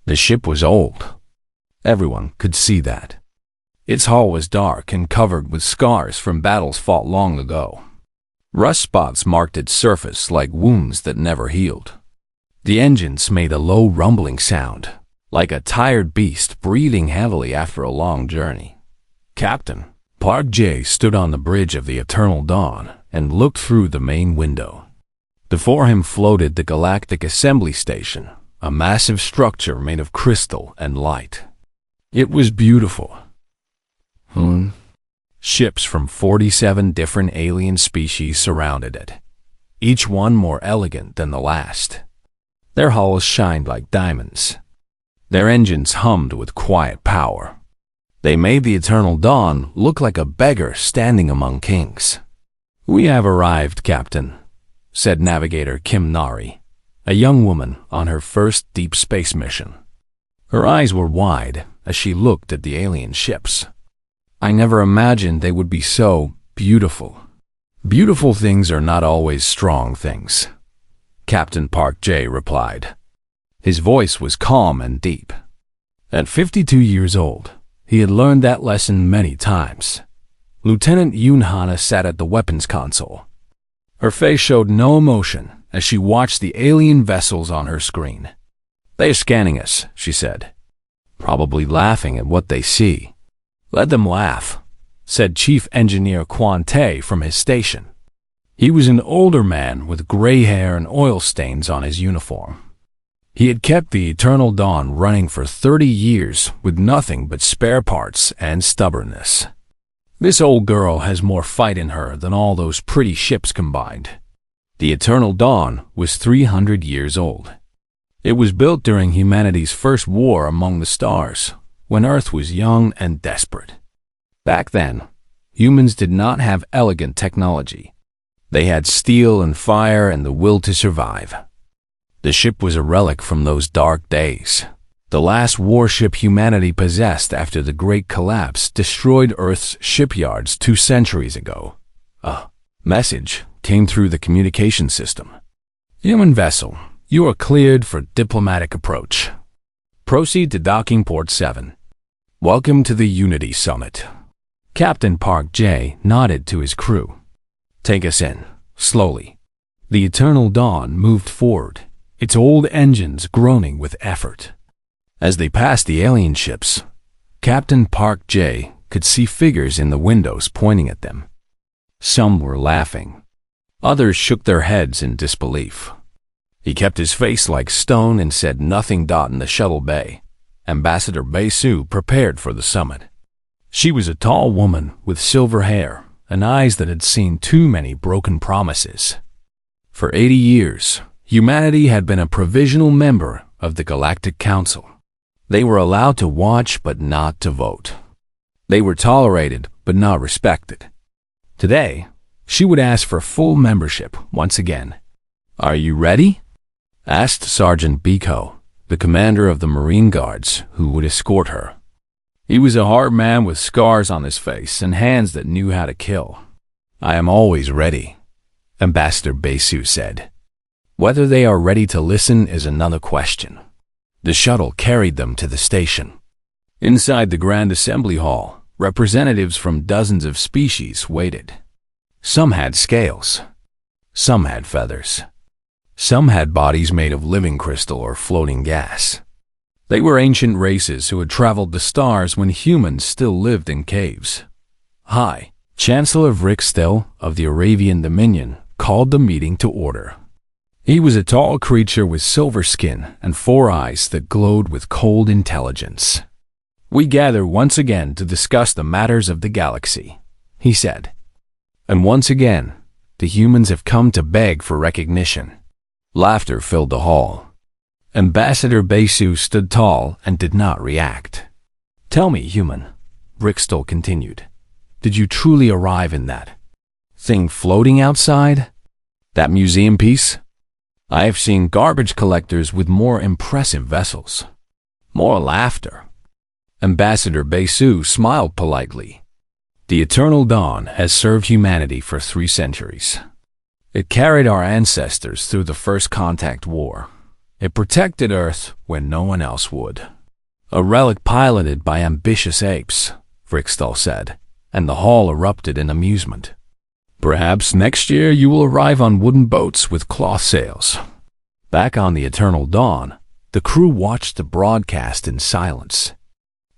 The ship was old. Everyone could see that. Its hull was dark and covered with scars from battles fought long ago. Rust spots marked its surface like wounds that never healed. The engines made a low rumbling sound, like a tired beast breathing heavily after a long journey. Captain Park J stood on the bridge of the Eternal Dawn and looked through the main window. Before him floated the Galactic Assembly Station, a massive structure made of crystal and light. It was beautiful. Ships from 47 different alien species surrounded it, each one more elegant than the last. Their hulls shined like diamonds. Their engines hummed with quiet power. They made the Eternal Dawn look like a beggar standing among kings. "We have arrived, Captain," said Navigator Kim Nari, a young woman on her first deep space mission. Her eyes were wide as she looked at the alien ships. "I never imagined they would be so beautiful." "Beautiful things are not always strong things," Captain Park J replied. His voice was calm and deep. At 52 years old, he had learned that lesson many times. Lieutenant Yoon Hana sat at the weapons console. Her face showed no emotion as she watched the alien vessels on her screen. "They are scanning us," she said, "probably laughing at what they see." "Let them laugh," said Chief Engineer Quan Tae from his station. He was an older man with gray hair and oil stains on his uniform. He had kept the Eternal Dawn running for 30 years with nothing but spare parts and stubbornness. "This old girl has more fight in her than all those pretty ships combined." The Eternal Dawn was 300 years old. It was built during humanity's first war among the stars, when Earth was young and desperate. Back then, humans did not have elegant technology. They had steel and fire and the will to survive. The ship was a relic from those dark days. The last warship humanity possessed after the Great Collapse destroyed Earth's shipyards 2 centuries ago. A message came through the communication system. "Human vessel, you are cleared for diplomatic approach. Proceed to docking port 7. Welcome to the Unity Summit." Captain Park J nodded to his crew. "Take us in, slowly." The Eternal Dawn moved forward, its old engines groaning with effort. As they passed the alien ships, Captain Park J could see figures in the windows pointing at them. Some were laughing. Others shook their heads in disbelief. He kept his face like stone and said nothing. In the shuttle bay, Ambassador Bae-Soo prepared for the summit. She was a tall woman with silver hair and eyes that had seen too many broken promises. For 80 years, humanity had been a provisional member of the Galactic Council. They were allowed to watch but not to vote. They were tolerated but not respected. Today, she would ask for full membership once again. "Are you ready?" asked Sergeant Biko, the commander of the Marine Guards, who would escort her. He was a hard man with scars on his face and hands that knew how to kill. "I am always ready," Ambassador Bae-Soo said. "Whether they are ready to listen is another question." The shuttle carried them to the station. Inside the Grand Assembly Hall, representatives from dozens of species waited. Some had scales. Some had feathers. Some had bodies made of living crystal or floating gas. They were ancient races who had traveled the stars when humans still lived in caves. Hi, Chancellor Rick Still of the Arabian Dominion called the meeting to order. He was a tall creature with silver skin and 4 eyes that glowed with cold intelligence. "We gather once again to discuss the matters of the galaxy," he said. "And once again, the humans have come to beg for recognition." Laughter filled the hall. Ambassador Bae-Soo stood tall and did not react. "Tell me, human," Brickstall continued, "did you truly arrive in that thing floating outside? That museum piece? I have seen garbage collectors with more impressive vessels." More laughter. Ambassador Bae-Soo smiled politely. "The Eternal Dawn has served humanity for 3 centuries. It carried our ancestors through the First Contact War. It protected Earth when no one else would. A relic piloted by ambitious apes, Frickstall said, and the hall erupted in amusement. Perhaps next year you will arrive on wooden boats with cloth sails. Back on the Eternal Dawn, the crew watched the broadcast in silence.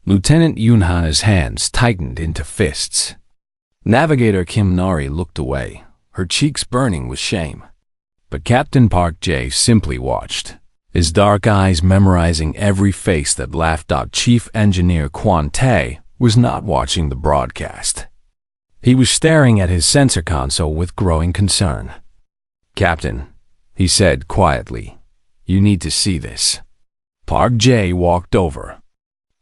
Lieutenant Yunhana's hands tightened into fists. Navigator Kim Nari looked away, her cheeks burning with shame. But Captain Park Jae simply watched, his dark eyes memorizing every face that laughed. Chief Engineer Kwon Tae was not watching the broadcast. He was staring at his sensor console with growing concern. "Captain," he said quietly, "you need to see this." Park Jae walked over.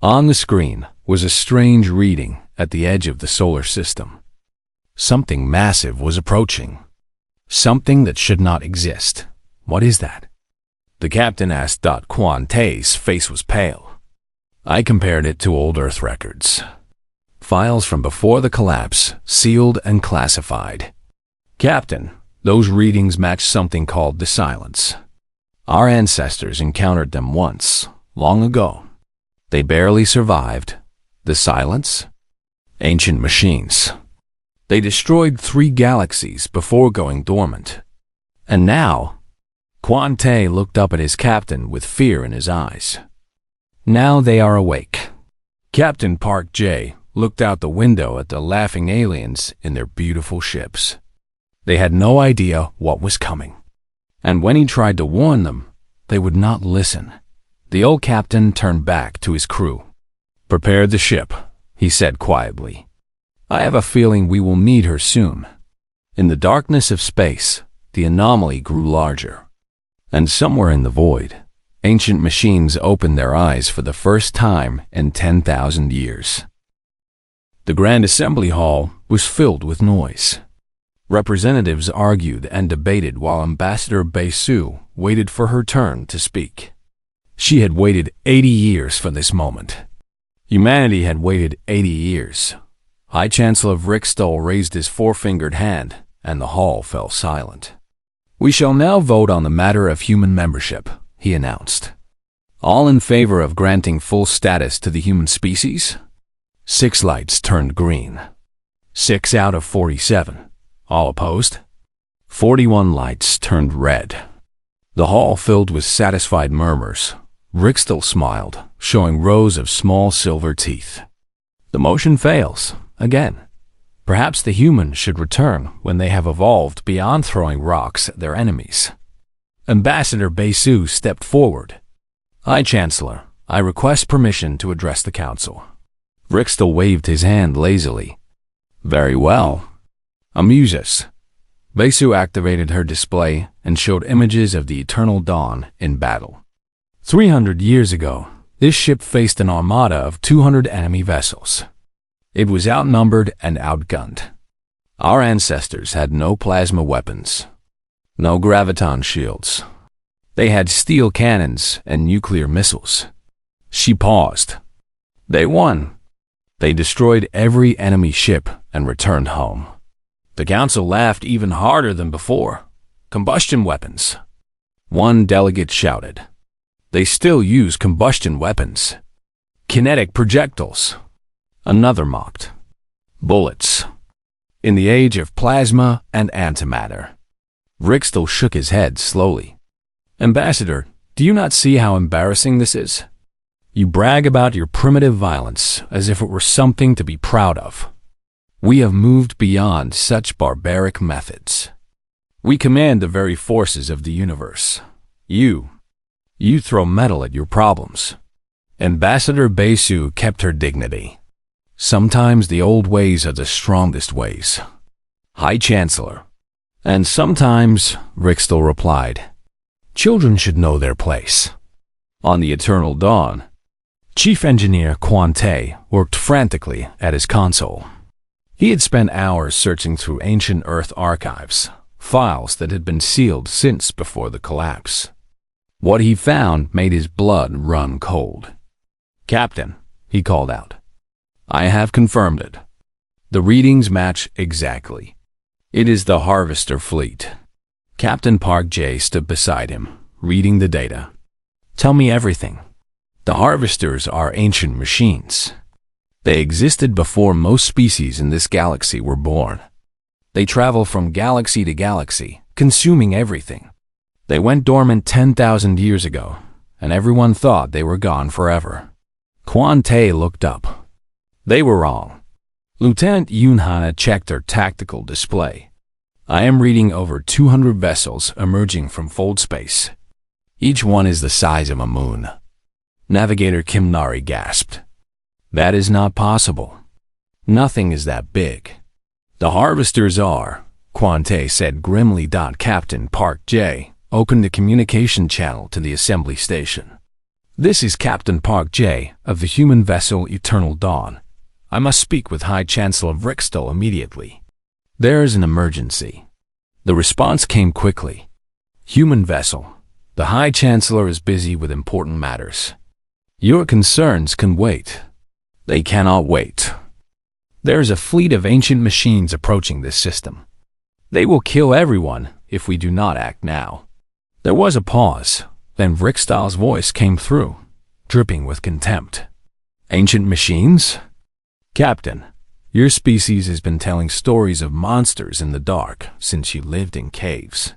On the screen was a strange reading at the edge of the solar system. Something massive was approaching. Something that should not exist. "What is that?" the captain asked. Kwon Tae's face was pale. "I compared it to old Earth records. Files from before the collapse, sealed and classified. Captain, those readings match something called the Silence. Our ancestors encountered them once, long ago. They barely survived. The Silence? Ancient machines. They destroyed 3 galaxies before going dormant. And now..." Kwon Tae looked up at his captain with fear in his eyes. "Now they are awake." Captain Park Jae looked out the window at the laughing aliens in their beautiful ships. They had no idea what was coming. And when he tried to warn them, they would not listen. The old captain turned back to his crew. "Prepare the ship," he said quietly. "I have a feeling we will need her soon." In the darkness of space, the anomaly grew larger. And somewhere in the void, ancient machines opened their eyes for the first time in 10,000 years. The Grand Assembly Hall was filled with noise. Representatives argued and debated while Ambassador Bae-Soo waited for her turn to speak. She had waited 80 years for this moment. Humanity had waited 80 years. High Chancellor Frickstall raised his four-fingered hand, and the hall fell silent. "We shall now vote on the matter of human membership," he announced. "All in favor of granting full status to the human species?" 6 lights turned green. 6 out of 47. All opposed? 41 lights turned red. The hall filled with satisfied murmurs. Frickstall smiled, showing rows of small silver teeth. "The motion fails. Again. Perhaps the humans should return when they have evolved beyond throwing rocks at their enemies." Ambassador Bae-Soo stepped forward. "High Chancellor, I request permission to address the council." Frickstall waved his hand lazily. "Very well. Amuse us." Bae-Soo activated her display and showed images of the Eternal Dawn in battle. 300 years ago, this ship faced an armada of 200 enemy vessels. It was outnumbered and outgunned. Our ancestors had no plasma weapons, no graviton shields. They had steel cannons and nuclear missiles. She paused. They won. They destroyed every enemy ship and returned home. The council laughed even harder than before. "Combustion weapons." One delegate shouted. "They still use combustion weapons." "Kinetic projectiles." Another mocked. "Bullets." In the age of plasma and antimatter. Frickstall shook his head slowly. "Ambassador, do you not see how embarrassing this is? You brag about your primitive violence as if it were something to be proud of. We have moved beyond such barbaric methods. We command the very forces of the universe. You throw metal at your problems." Ambassador Bae-Soo kept her dignity. "Sometimes the old ways are the strongest ways, High Chancellor." "And sometimes," Frickstall replied, "children should know their place." On the Eternal Dawn, Chief Engineer Kwon Tae worked frantically at his console. He had spent hours searching through ancient Earth archives, files that had been sealed since before the collapse. What he found made his blood run cold. "Captain," he called out, "I have confirmed it. The readings match exactly. It is the Harvester fleet." Captain Park Jae stood beside him, reading the data. Tell me everything. The harvesters are ancient machines. They existed before most species in this galaxy were born. They travel from galaxy to galaxy, consuming everything. They went dormant 10,000 years ago, and everyone thought they were gone forever. Quan Te looked up. They were wrong. Lieutenant Yunhana checked her tactical display. I am reading over 200 vessels emerging from fold space. Each one is the size of a moon. Navigator Kimnari gasped. That is not possible. Nothing is that big. The harvesters are, Quan Te said grimly. Captain Park J opened the communication channel to the assembly station. This is Captain Park J of the human vessel Eternal Dawn. I must speak with High Chancellor Vrixtel immediately. There is an emergency. The response came quickly. Human vessel. The High Chancellor is busy with important matters. Your concerns can wait. They cannot wait. There is a fleet of ancient machines approaching this system. They will kill everyone if we do not act now. There was a pause, then Vrixtel's voice came through, dripping with contempt. Ancient machines? Captain, your species has been telling stories of monsters in the dark since you lived in caves.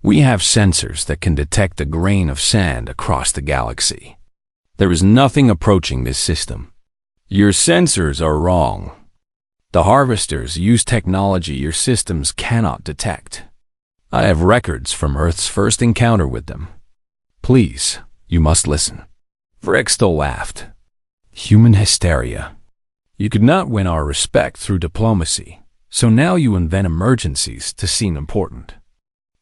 We have sensors that can detect a grain of sand across the galaxy. There is nothing approaching this system. Your sensors are wrong. The harvesters use technology your systems cannot detect. I have records from Earth's first encounter with them. Please, you must listen. Vrixtel laughed. Human hysteria. You could not win our respect through diplomacy, so now you invent emergencies to seem important.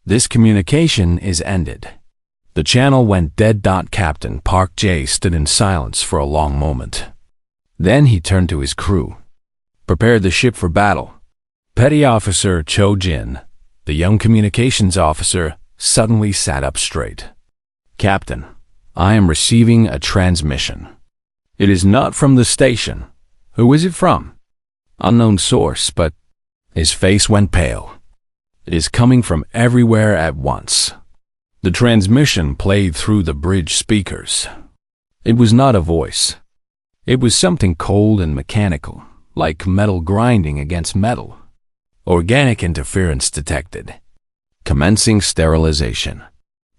This communication is ended. The channel went dead. Captain Park J stood in silence for a long moment. Then he turned to his crew. Prepare the ship for battle. Petty Officer Cho Jin, the young communications officer, suddenly sat up straight. Captain, I am receiving a transmission. It is not from the station. Who is it from? Unknown source, but his face went pale. It is coming from everywhere at once. The transmission played through the bridge speakers. It was not a voice. It was something cold and mechanical, like metal grinding against metal. Organic interference detected. Commencing sterilization.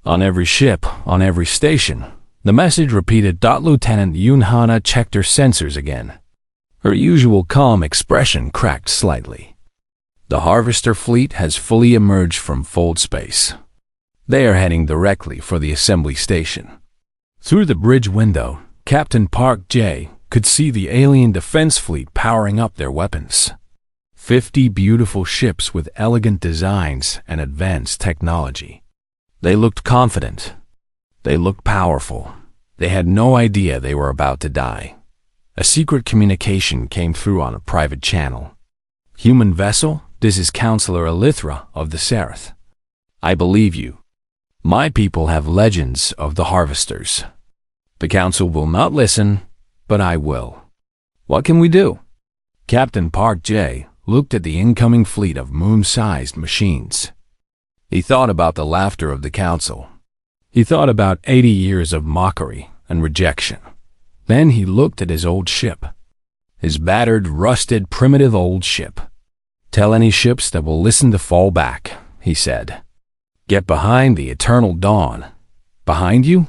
On every ship, on every station, the message repeated. Lieutenant Yunhana checked her sensors again. Her usual calm expression cracked slightly. The harvester fleet has fully emerged from fold space. They are heading directly for the assembly station. Through the bridge window, Captain Park J could see the alien defense fleet powering up their weapons. 50 beautiful ships with elegant designs and advanced technology. They looked confident. They looked powerful. They had no idea they were about to die. A secret communication came through on a private channel. Human vessel, this is Counselor Elithra of the Seraph. I believe you. My people have legends of the harvesters. The council will not listen, but I will. What can we do? Captain Park J looked at the incoming fleet of moon-sized machines. He thought about the laughter of the council. He thought about 80 years of mockery and rejection. Then he looked at his old ship. His battered, rusted, primitive old ship. Tell any ships that will listen to fall back, he said. Get behind the Eternal Dawn. Behind you?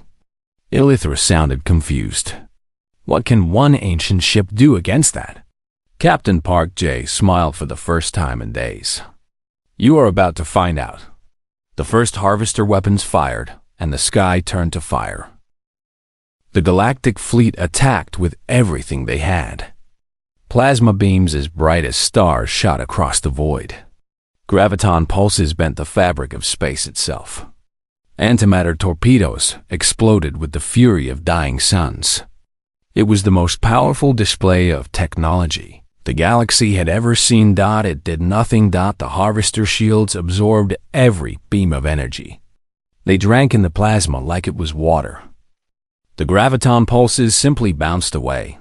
Elithra sounded confused. What can one ancient ship do against that? Captain Park J smiled for the first time in days. You are about to find out. The first harvester weapons fired, and the sky turned to fire. The Galactic fleet attacked with everything they had. Plasma beams as bright as stars shot across the void. Graviton pulses bent the fabric of space itself. Antimatter torpedoes exploded with the fury of dying suns. It was the most powerful display of technology the galaxy had ever seen. It did nothing. The harvester shields absorbed every beam of energy. They drank in the plasma like it was water. The graviton pulses simply bounced away.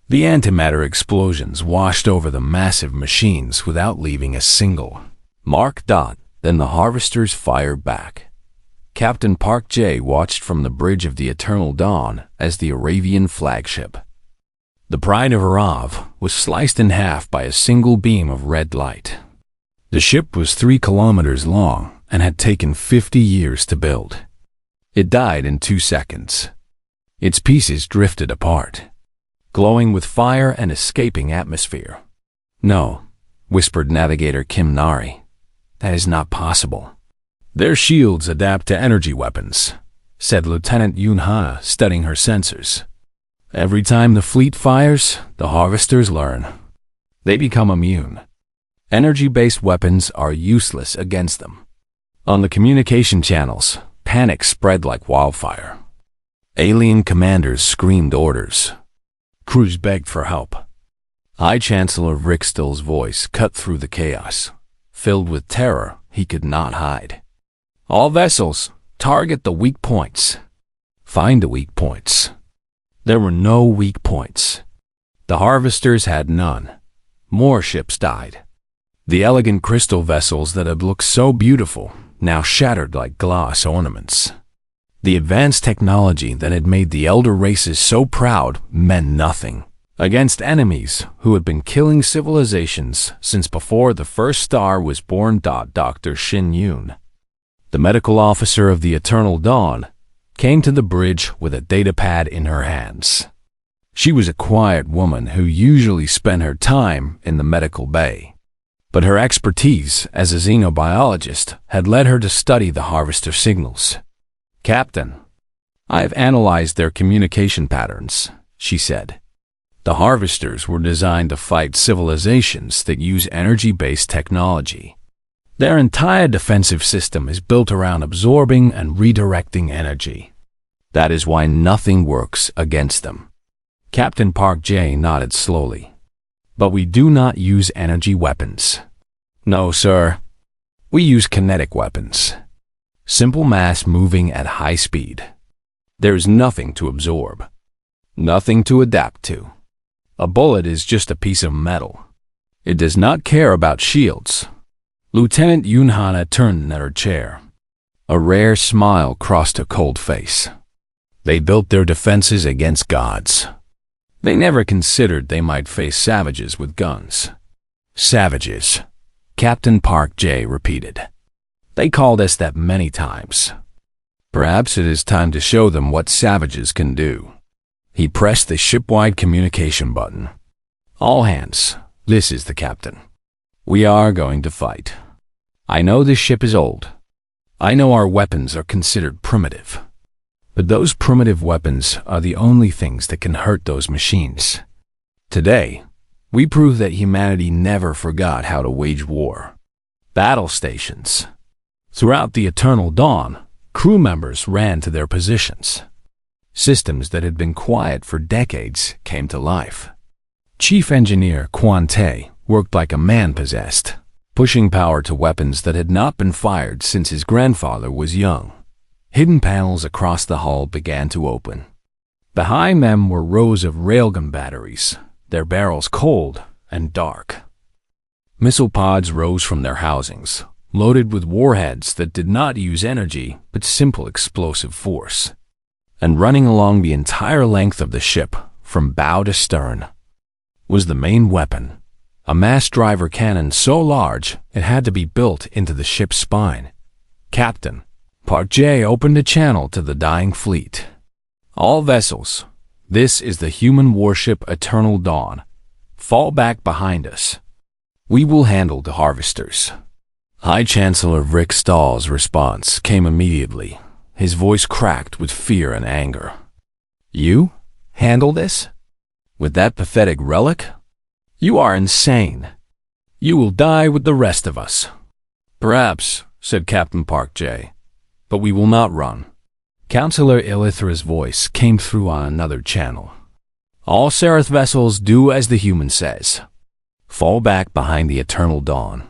The antimatter explosions washed over the massive machines without leaving a single mark. Then the harvesters fired back. Captain Park J watched from the bridge of the Eternal Dawn as the Aravian flagship, the Pride of Arav, was sliced in half by a single beam of red light. The ship was 3 kilometers long and had taken 50 years to build. It died in 2 seconds. Its pieces drifted apart, glowing with fire and escaping atmosphere. "No," whispered Navigator Kim Nari. "That is not possible." "Their shields adapt to energy weapons," said Lieutenant Yoon Ha, studying her sensors. "Every time the fleet fires, the harvesters learn. They become immune. Energy-based weapons are useless against them." On the communication channels, panic spread like wildfire. Alien commanders screamed orders. Crews begged for help. High Chancellor Rickstill's voice cut through the chaos, filled with terror he could not hide. "All vessels, target the weak points." Find the weak points. There were no weak points. The harvesters had none. More ships died. The elegant crystal vessels that had looked so beautiful now shattered like glass ornaments. The advanced technology that had made the elder races so proud meant nothing against enemies who had been killing civilizations since before the first star was born. Dr. Shin Yoon, the medical officer of the Eternal Dawn, came to the bridge with a datapad in her hands. She was a quiet woman who usually spent her time in the medical bay, but her expertise as a xenobiologist had led her to study the harvester signals. "Captain, I have analyzed their communication patterns," she said. "The harvesters were designed to fight civilizations that use energy-based technology. Their entire defensive system is built around absorbing and redirecting energy. That is why nothing works against them." Captain Park J nodded slowly. "But we do not use energy weapons." "No, sir. We use kinetic weapons. Simple mass moving at high speed. There is nothing to absorb, nothing to adapt to. A bullet is just a piece of metal. It does not care about shields." Lieutenant Yoon-hana turned in her chair. A rare smile crossed her cold face. "They built their defenses against gods. They never considered they might face savages with guns." "Savages," Captain Park J repeated. "They called us that many times. Perhaps it is time to show them what savages can do." He pressed the ship-wide communication button. "All hands, this is the captain. We are going to fight. I know this ship is old. I know our weapons are considered primitive. But those primitive weapons are the only things that can hurt those machines. Today, we prove that humanity never forgot how to wage war. Battle stations. Throughout the Eternal Dawn, crew members ran to their positions. Systems that had been quiet for decades came to life. Chief Engineer Quan Tae worked like a man possessed, pushing power to weapons that had not been fired since his grandfather was young. Hidden panels across the hull began to open. Behind them were rows of railgun batteries, their barrels cold and dark. Missile pods rose from their housings, loaded with warheads that did not use energy but simple explosive force. And running along the entire length of the ship, from bow to stern, was the main weapon, a mass driver cannon so large it had to be built into the ship's spine. Captain Park J opened a channel to the dying fleet. "All vessels, this is the human warship Eternal Dawn. Fall back behind us. We will handle the harvesters." High Chancellor Rick Stahl's response came immediately, his voice cracked with fear and anger. "You handle this? With that pathetic relic? You are insane. You will die with the rest of us." "Perhaps," said Captain Park J, "but we will not run." Counselor Ilithra's voice came through on another channel. "All Seraph vessels do as the human says. Fall back behind the Eternal Dawn.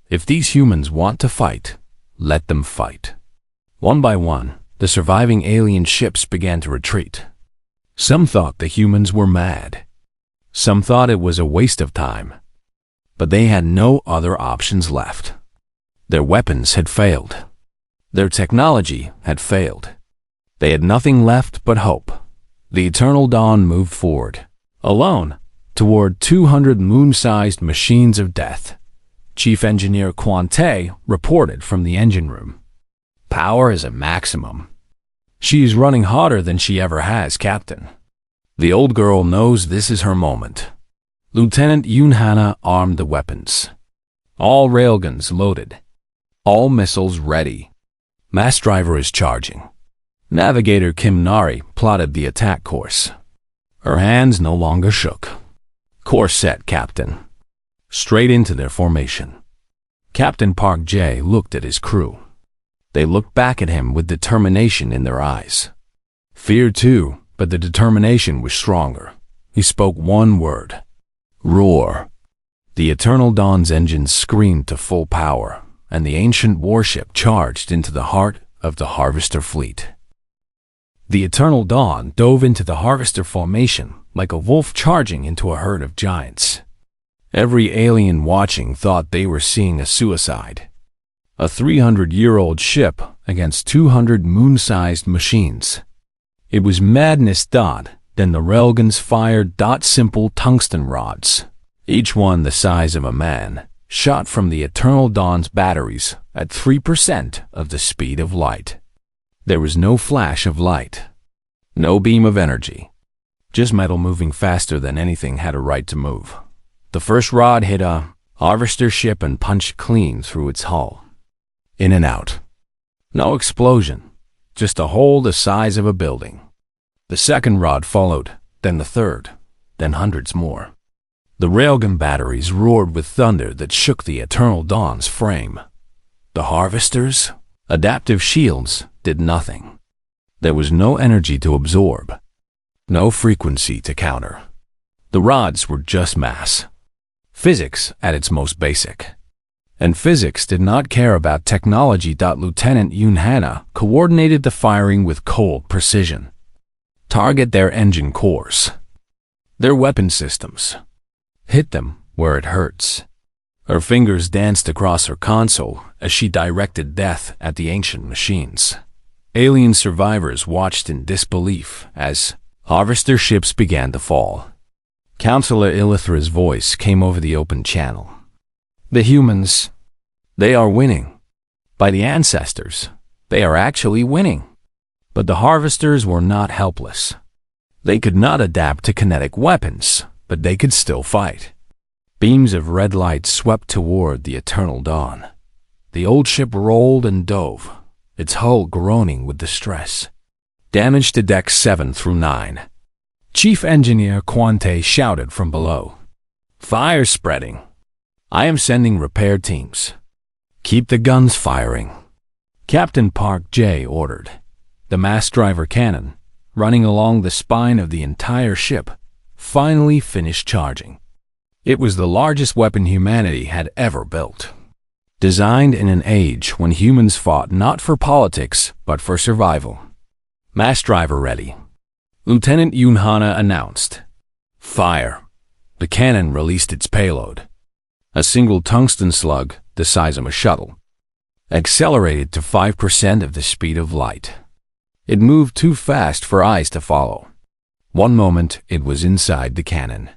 If these humans want to fight, let them fight." One by one, the surviving alien ships began to retreat. Some thought the humans were mad. Some thought it was a waste of time. But they had no other options left. Their weapons had failed. Their technology had failed. They had nothing left but hope. The Eternal Dawn moved forward, alone, toward 200 moon-sized machines of death. Chief Engineer Quante reported from the engine room. "Power is at maximum. She is running hotter than she ever has, Captain." The old girl knows this is her moment. Lieutenant Yunhana armed the weapons. All railguns loaded. All missiles ready. Mass Driver is charging. Navigator Kim Nari plotted the attack course. Her hands no longer shook. "Course set, Captain." Straight into their formation. Captain Park Jae looked at his crew. They looked back at him with determination in their eyes. Fear too, but the determination was stronger. He spoke one word. Roar. The Eternal Dawn's engines screamed to full power, and the ancient warship charged into the heart of the Harvester fleet. The Eternal Dawn dove into the Harvester formation like a wolf charging into a herd of giants. Every alien watching thought they were seeing a suicide. A 300-year-old ship against 200 moon-sized machines. It was madness. Then the railguns fired simple tungsten rods, each one the size of a man, shot from the Eternal Dawn's batteries at 3% of the speed of light. There was no flash of light, no beam of energy, just metal moving faster than anything had a right to move. The first rod hit a Harvester ship and punched clean through its hull. In and out. No explosion, just a hole the size of a building. The second rod followed, then the third, then hundreds more. The railgun batteries roared with thunder that shook the Eternal Dawn's frame. The Harvesters' adaptive shields did nothing. There was no energy to absorb, no frequency to counter. The rods were just mass. Physics at its most basic. And physics did not care about technology. Lieutenant Yunhana coordinated the firing with cold precision. Target their engine cores, their weapon systems. Hit them where it hurts. Her fingers danced across her console as she directed death at the ancient machines. Alien survivors watched in disbelief as Harvester ships began to fall. Counselor Ilithra's voice came over the open channel. "The humans, they are winning. By the ancestors, they are actually winning." But the Harvesters were not helpless. They could not adapt to kinetic weapons, but they could still fight. Beams of red light swept toward the Eternal Dawn. The old ship rolled and dove, its hull groaning with distress. Damage to decks 7 through 9. Chief Engineer Quante shouted from below. "Fire spreading. I am sending repair teams. Keep the guns firing." Captain Park Jae ordered. The mass driver cannon, running along the spine of the entire ship, finally finished charging. It was the largest weapon humanity had ever built. Designed in an age when humans fought not for politics, but for survival. Mass driver ready. Lieutenant Yunhana announced. Fire. The cannon released its payload. A single tungsten slug, the size of a shuttle. Accelerated to 5% of the speed of light. It moved too fast for eyes to follow. One moment, it was inside the cannon.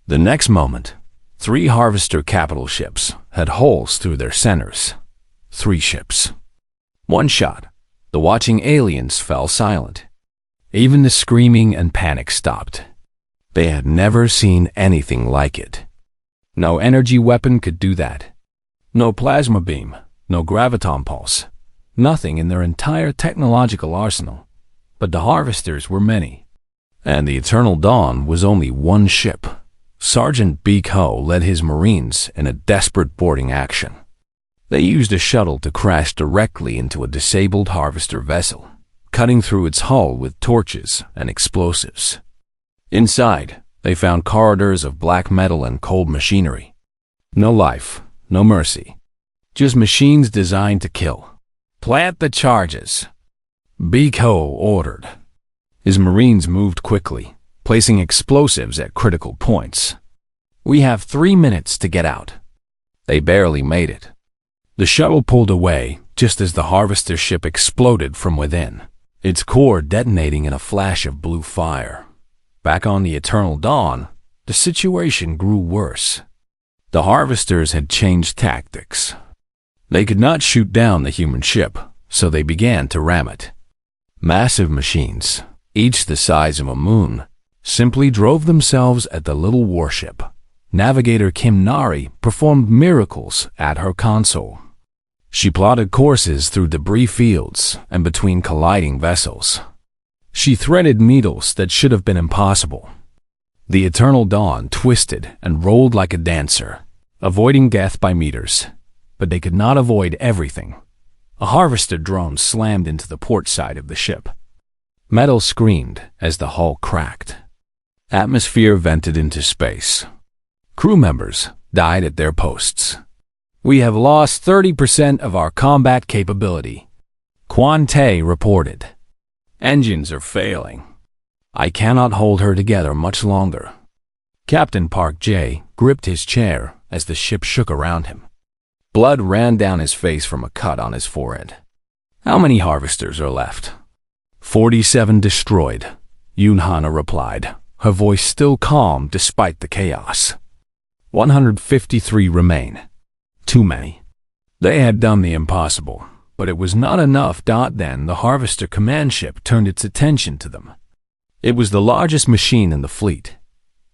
The next moment, 3 Harvester capital ships had holes through their centers. 3 ships. One shot. The watching aliens fell silent. Even the screaming and panic stopped. They had never seen anything like it. No energy weapon could do that. No plasma beam, no graviton pulse. Nothing in their entire technological arsenal. But the Harvesters were many. And the Eternal Dawn was only one ship. Sergeant Beak Ho led his Marines in a desperate boarding action. They used a shuttle to crash directly into a disabled Harvester vessel, cutting through its hull with torches and explosives. Inside, they found corridors of black metal and cold machinery. No life, no mercy. Just machines designed to kill. Plant the charges. Beak Ho ordered. His Marines moved quickly, placing explosives at critical points. We have 3 minutes to get out. They barely made it. The shuttle pulled away, just as the harvester ship exploded from within, its core detonating in a flash of blue fire. Back on the Eternal Dawn, the situation grew worse. The harvesters had changed tactics. They could not shoot down the human ship, so they began to ram it. Massive machines, each the size of a moon, simply drove themselves at the little warship. Navigator Kim Nari performed miracles at her console. She plotted courses through debris fields and between colliding vessels. She threaded needles that should have been impossible. The Eternal Dawn twisted and rolled like a dancer, avoiding death by meters, but they could not avoid everything. A harvester drone slammed into the port side of the ship. Metal screamed as the hull cracked. Atmosphere vented into space. Crew members died at their posts. "We have lost 30% of our combat capability," Quan Tay reported. "Engines are failing. I cannot hold her together much longer." Captain Park Jae gripped his chair as the ship shook around him. Blood ran down his face from a cut on his forehead. "How many harvesters are left?" 47 destroyed, Yoon Hana replied, her voice still calm despite the chaos. 153 remain. Too many. They had done the impossible, but it was not enough. Then the harvester command ship turned its attention to them. It was the largest machine in the fleet,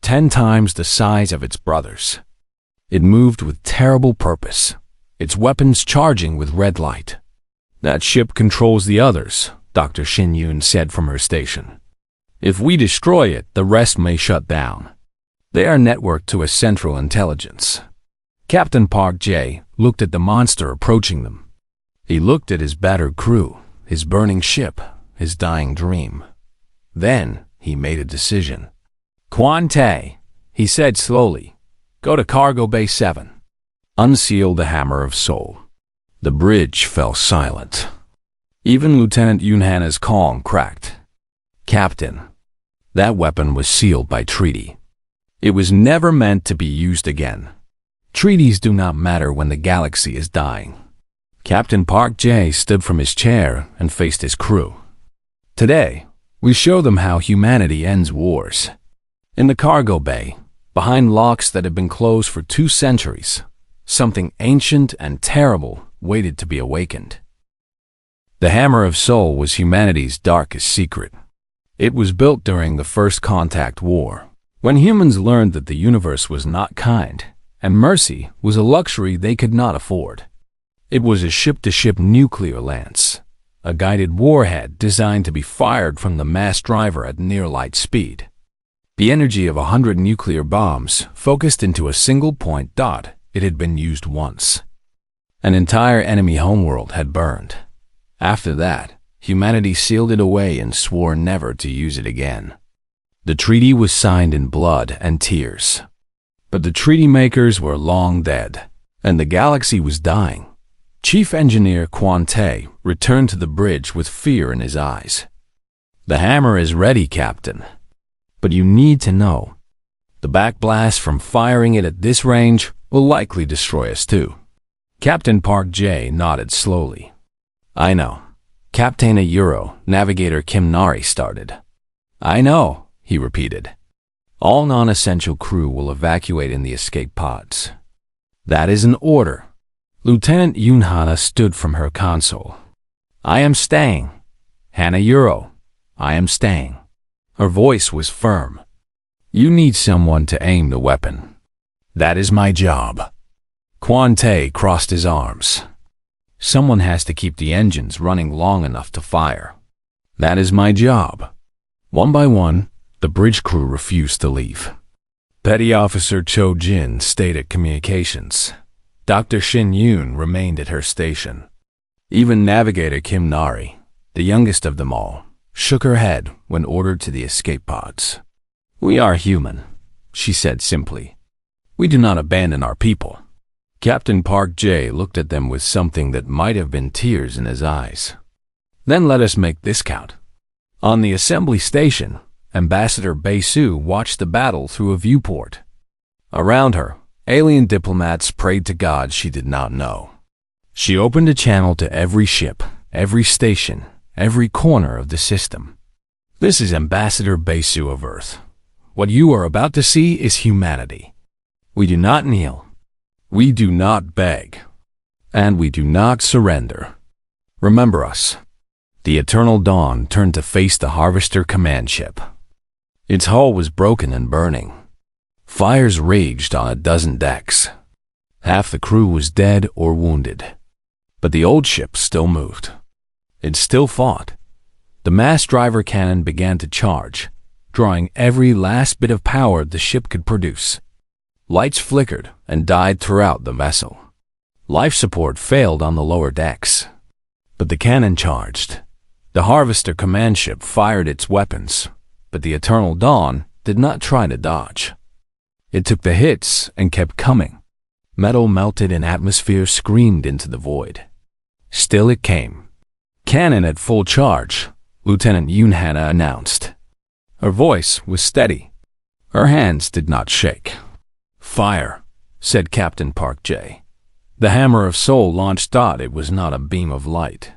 10 times the size of its brothers. It moved with terrible purpose, its weapons charging with red light. "That ship controls the others," Dr. Shin Yoon said from her station. "If we destroy it, the rest may shut down. They are networked to a central intelligence." Captain Park Jae looked at the monster approaching them. He looked at his battered crew, his burning ship, his dying dream. Then he made a decision. "Quan Tay," he said slowly, "go to Cargo Bay 7. Unseal the Hammer of Soul." The bridge fell silent. Even Lieutenant Yoon Hana's calm cracked. "Captain, that weapon was sealed by treaty. It was never meant to be used again. Treaties do not matter when the galaxy is dying." Captain Park Jae stood from his chair and faced his crew. "Today, we show them how humanity ends wars. In the cargo bay, behind locks that had been closed for 2 centuries, something ancient and terrible waited to be awakened. The Hammer of Soul was humanity's darkest secret. It was built during the First Contact War, when humans learned that the universe was not kind, and mercy was a luxury they could not afford. It was a ship-to-ship nuclear lance, a guided warhead designed to be fired from the mass driver at near light speed. The energy of 100 nuclear bombs focused into a single point. It had been used once. An entire enemy homeworld had burned. After that, humanity sealed it away and swore never to use it again. The treaty was signed in blood and tears. But the treaty makers were long dead, and the galaxy was dying. Chief Engineer Quan Tay returned to the bridge with fear in his eyes. "The hammer is ready, Captain. But you need to know, the backblast from firing it at this range will likely destroy us too." Captain Park Jae nodded slowly. "I know." Captain Euro, Navigator Kim Nari started. "I know," he repeated. "All non-essential crew will evacuate in the escape pods." "That is an order." Lieutenant Yoon Hana stood from her console. "I am staying." "Hana Euro, I am staying." Her voice was firm. "You need someone to aim the weapon." "That is my job." Quan Tay crossed his arms. "Someone has to keep the engines running long enough to fire." "That is my job." One by one, the bridge crew refused to leave. Petty Officer Cho Jin stayed at communications. Dr. Shin Yoon remained at her station. Even Navigator Kim Nari, the youngest of them all, shook her head when ordered to the escape pods. "We are human," she said simply. "We do not abandon our people." Captain Park Jae looked at them with something that might have been tears in his eyes. "Then let us make this count." On the assembly station, Ambassador Bae Su watched the battle through a viewport. Around her, alien diplomats prayed to God she did not know. She opened a channel to every ship, every station, every corner of the system. This is Ambassador Besu of Earth. What you are about to see is humanity. We do not kneel. We do not beg. And we do not surrender. Remember us. The Eternal Dawn turned to face the Harvester command ship. Its hull was broken and burning. Fires raged on a dozen decks. Half the crew was dead or wounded. But the old ship still moved. It still fought. The mass driver cannon began to charge, drawing every last bit of power the ship could produce. Lights flickered and died throughout the vessel. Life support failed on the lower decks. But the cannon charged. The Harvester command ship fired its weapons, but the Eternal Dawn did not try to dodge. It took the hits and kept coming. Metal melted and atmosphere screamed into the void. Still it came. Cannon at full charge, Lieutenant Yunhana announced. Her voice was steady. Her hands did not shake. Fire, said Captain Park J. The hammer of soul launched thought it was not a beam of light.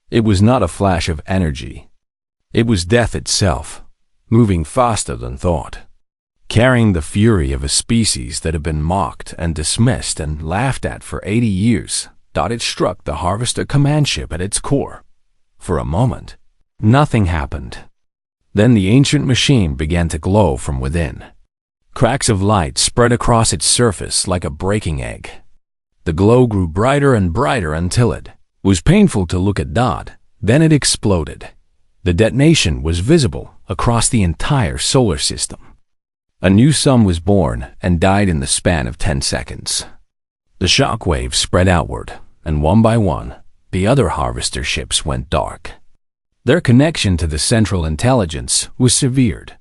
It was not a flash of energy. It was death itself, moving faster than thought. Carrying the fury of a species that had been mocked and dismissed and laughed at for 80 years, thought it struck the Harvester command ship at its core. For a moment, nothing happened. Then the ancient machine began to glow from within. Cracks of light spread across its surface like a breaking egg. The glow grew brighter and brighter until it was painful to look at. Then it exploded. The detonation was visible across the entire solar system. A new sun was born and died in the span of 10 seconds. The shock waves spread outward, and one by one, the other Harvester ships went dark. Their connection to the Central Intelligence was severed.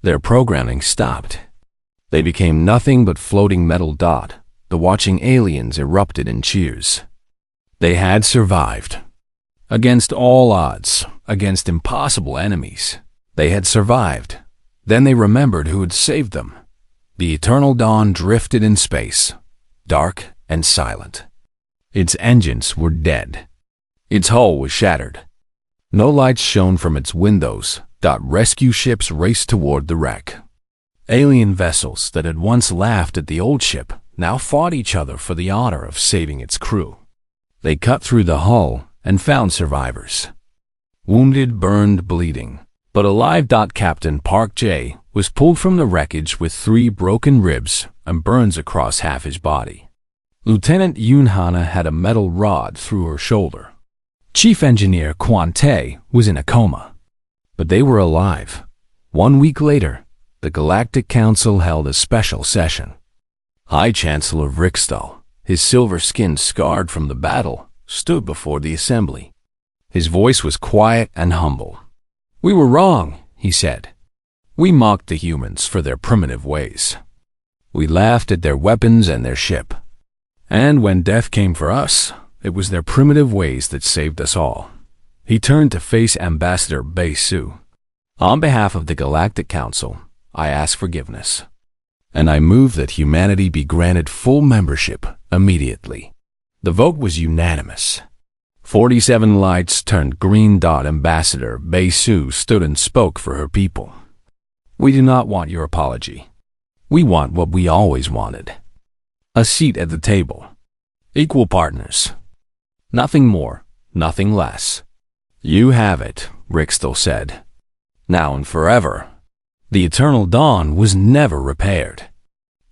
Their programming stopped. They became nothing but floating metal. The watching aliens erupted in cheers. They had survived. Against all odds, against impossible enemies, they had survived. Then they remembered who had saved them. The Eternal Dawn drifted in space, dark and silent. Its engines were dead. Its hull was shattered. No lights shone from its windows. Rescue ships raced toward the wreck. Alien vessels that had once laughed at the old ship now fought each other for the honor of saving its crew. They cut through the hull and found survivors. Wounded, burned, bleeding, but alive. Captain Park J was pulled from the wreckage with 3 broken ribs and burns across half his body. Lieutenant Yunhana had a metal rod through her shoulder. Chief Engineer Quan Te was in a coma. But they were alive. 1 week later, the Galactic Council held a special session. High Chancellor Rickstall, his silver skin scarred from the battle, stood before the assembly. His voice was quiet and humble. "We were wrong," he said. "We mocked the humans for their primitive ways. We laughed at their weapons and their ship. And when death came for us, it was their primitive ways that saved us all." He turned to face Ambassador Besu. "On behalf of the Galactic Council, I ask forgiveness. And I move that humanity be granted full membership immediately." The vote was unanimous. 47 lights turned green. Ambassador Besu stood and spoke for her people. "We do not want your apology. We want what we always wanted. A seat at the table. Equal partners. Nothing more, nothing less." "You have it," Rickstall said. "Now and forever." The Eternal Dawn was never repaired.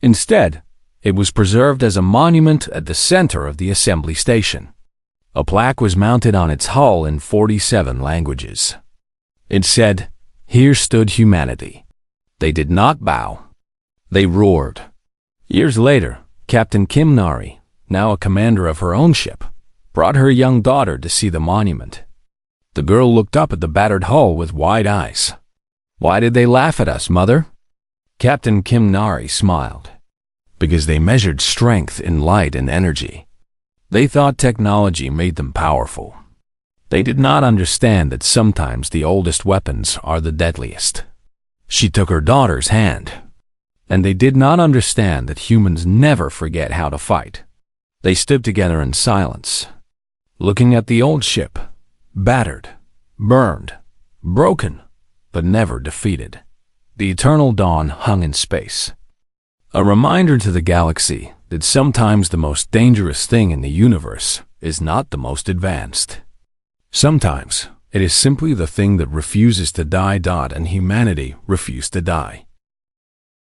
Instead, it was preserved as a monument at the center of the assembly station. A plaque was mounted on its hull in 47 languages. It said, "Here stood humanity." They did not bow. They roared. Years later, Captain Kim Nari, now a commander of her own ship, brought her young daughter to see the monument. The girl looked up at the battered hull with wide eyes. "Why did they laugh at us, Mother?" Captain Kim Nari smiled. "Because they measured strength in light and energy. They thought technology made them powerful. They did not understand that sometimes the oldest weapons are the deadliest." She took her daughter's hand. "And they did not understand that humans never forget how to fight. They stood together in silence, looking at the old ship, battered, burned, broken, but never defeated. The eternal dawn hung in space, a reminder to the galaxy that sometimes the most dangerous thing in the universe is not the most advanced. Sometimes it is simply the thing that refuses to die. And humanity refused to die.